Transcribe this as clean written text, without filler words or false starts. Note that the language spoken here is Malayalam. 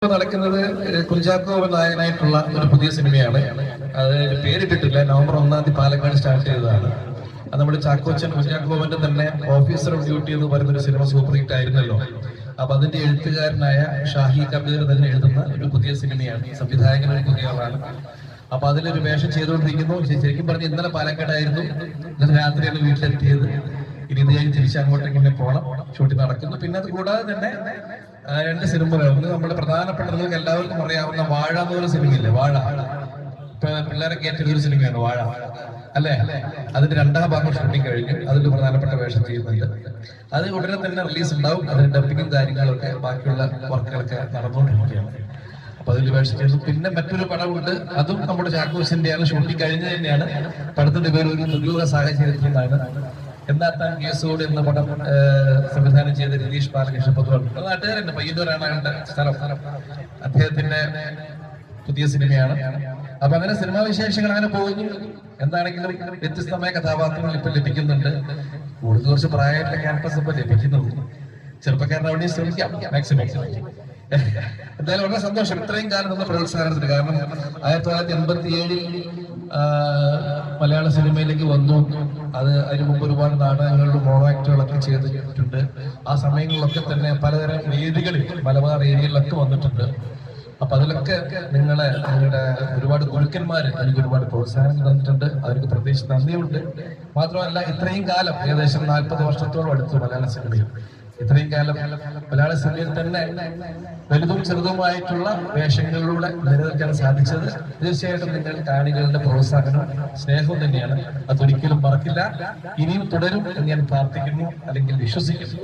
നടക്കുന്നത് കുഞ്ചാക്കോ നായകനായിട്ടുള്ള ഒരു പുതിയ സിനിമയാണ്. അത് പേരിട്ടിട്ടില്ല. നവംബർ 1-ാം തീയതി പാലക്കാട് സ്റ്റാർട്ട് ചെയ്തതാണ്. അത് നമ്മുടെ ചാക്കോച്ചൻ കുഞ്ചാക്കോവന്റെ തന്നെ ഓഫീസർ ഓഫ് ഡ്യൂട്ടി എന്ന് പറയുന്ന ഒരു സിനിമ സൂപ്പർ ഹിറ്റ് ആയിരുന്നല്ലോ. അപ്പൊ അതിന്റെ എഴുത്തുകാരനായ ഷാഹി കബീർ തന്നെ എഴുതുന്ന ഒരു പുതിയ സിനിമയാണ്. സംവിധായകൻ ഒരു പുതിയ ആളാണ്. അപ്പൊ അതിലൊരു വേഷം ചെയ്തുകൊണ്ടിരിക്കുന്നു. ശരിക്കും പറഞ്ഞ് ഇന്നലെ പാലക്കാടായിരുന്നു, ഇന്നലെ രാത്രിയാണ് വീട്ടിലെത്തിയത്. ഇനി ഇത് കഴിഞ്ഞ് തിരിച്ചങ്ങോട്ടേക്ക് ഇങ്ങനെ പോകണം. ഷൂട്ടിംഗ് നടക്കുന്നു. പിന്നെ അത് കൂടാതെ തന്നെ 2 സിനിമകൾ. ഒന്ന് നമ്മുടെ പ്രധാനപ്പെട്ടവർക്ക് എല്ലാവർക്കും അറിയാവുന്ന വാഴ എന്നൊരു സിനിമയില്ലേ, വാഴ. ഇപ്പൊ പിള്ളേരൊക്കെ ഏറ്റവും ഒരു സിനിമയാണ് വാഴ, അല്ലേ? അതിന്റെ 2ാം ഭാഗം ഷൂട്ടിംഗ് കഴിഞ്ഞു. അതിൽ പ്രധാനപ്പെട്ട വേഷം ചെയ്യുന്നുണ്ട്. അത് ഉടനെ തന്നെ റിലീസ് ഉണ്ടാവും. അതിന്റെ ഡബിങ്ങും കാര്യങ്ങളൊക്കെ ബാക്കിയുള്ള വർക്കുകളൊക്കെ നടന്നുകൊണ്ടിരിക്കുകയാണ്. അപ്പൊ അതിൽ വേഷം ചെയ്തു. പിന്നെ മറ്റൊരു പടമുണ്ട്, അതും നമ്മുടെ ചാക്കോസിന്റെയാണ്. ഷൂട്ടിംഗ് കഴിഞ്ഞത് തന്നെയാണ്. പടത്തിന്റെ പേര് ഒരു ദുരൂഹ സാഹചര്യത്തിൽ നിന്നാണ്. എന്നാത്താൻ കേസോട് എന്ന പടം സംവിധാനം ചെയ്ത രതീഷ് ബാലകൃഷ്ണ പൊതുവാണ് നാട്ടുകാരന്റെ പയ്യന്നൂരാണ് അയാളുടെ സ്ഥലം. അദ്ദേഹത്തിന്റെ പുതിയ സിനിമയാണ്. അപ്പൊ അങ്ങനെ സിനിമാ വിശേഷങ്ങൾ അങ്ങനെ പോകുന്നു. എന്താണെങ്കിലും വ്യത്യസ്തമായ കഥാപാത്രങ്ങൾ ഇപ്പൊ ലഭിക്കുന്നുണ്ട്. കുറച്ച് പ്രായമായിട്ടുള്ള ക്യാരക്ടേഴ്സ് ഇപ്പൊ ലഭിക്കുന്നുണ്ട്. ചെറുപ്പക്കാരനെ അവിടെ ശ്രമിക്കാം മാക്സിമം. എന്തായാലും വളരെ സന്തോഷം ഇത്രയും കാലം നമ്മൾ പ്രോത്സാഹനത്തിന്. കാരണം 1987 മലയാള സിനിമയിലേക്ക് വന്നു. അതിനു മുമ്പ് ഒരുപാട് നാടകങ്ങളിലും മോണോ ആക്ടുകളൊക്കെ ചെയ്തിട്ടുണ്ട്. ആ സമയങ്ങളിലൊക്കെ തന്നെ പലതരം വേദികളിൽ മലബാർ ഏരിയയിലൊക്കെ വന്നിട്ടുണ്ട്. അപ്പൊ അതിലൊക്കെ നിങ്ങളുടെ ഒരുപാട് ഗുരുക്കന്മാര് എനിക്ക് ഒരുപാട് പ്രോത്സാഹനം തന്നിട്ടുണ്ട്. അവർക്ക് പ്രത്യേകിച്ച് നന്ദിയുണ്ട്. മാത്രമല്ല ഇത്രയും കാലം ഏകദേശം 40 വർഷത്തോളം അടുത്തു മലയാള സിനിമയിൽ. ഇത്രയും കാലം മലയാള സിനിമയിൽ തന്നെ വലുതും ചെറുതുമായിട്ടുള്ള വേഷങ്ങളിലൂടെ നിലനിൽക്കാൻ സാധിച്ചത് തീർച്ചയായിട്ടും നിങ്ങൾ കാണികളുടെ പ്രോത്സാഹനം സ്നേഹവും തന്നെയാണ്. അതൊരിക്കലും മറക്കില്ല. ഇനിയും തുടരും എന്ന് ഞാൻ പ്രാർത്ഥിക്കുന്നു, അല്ലെങ്കിൽ വിശ്വസിക്കുന്നു.